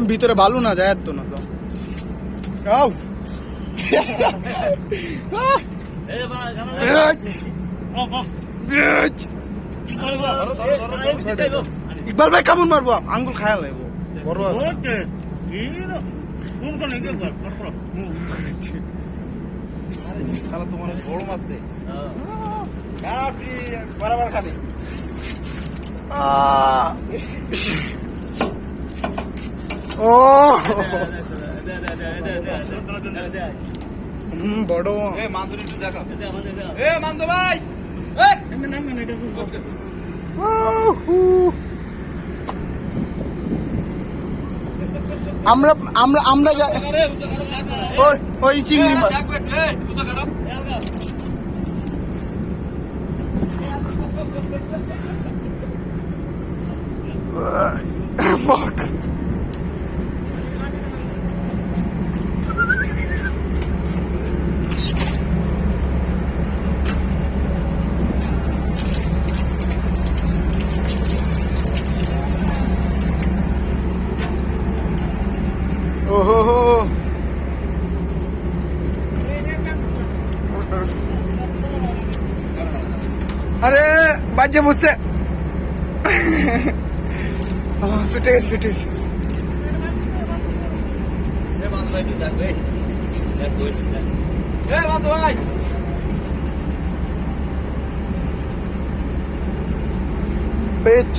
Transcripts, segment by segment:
ভিতরে ভালো না যায় তো না তো ইকবাল ভাই কেমন মারবো আঙ্গুল খায়া লাগবো বড় আছে তোমার বড় মাছ রে বরাবর খালি ও বড় মাঞ্জুরি দেখা মাঞ্জু ভাই আমরা আমরা আমরা ওই চিংড়ি মাছ fuck oh আরে বাজে বুঝছে ছুটে গেছে ছুটে গেছে পেচ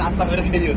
আত্মা মেরে খেয়ে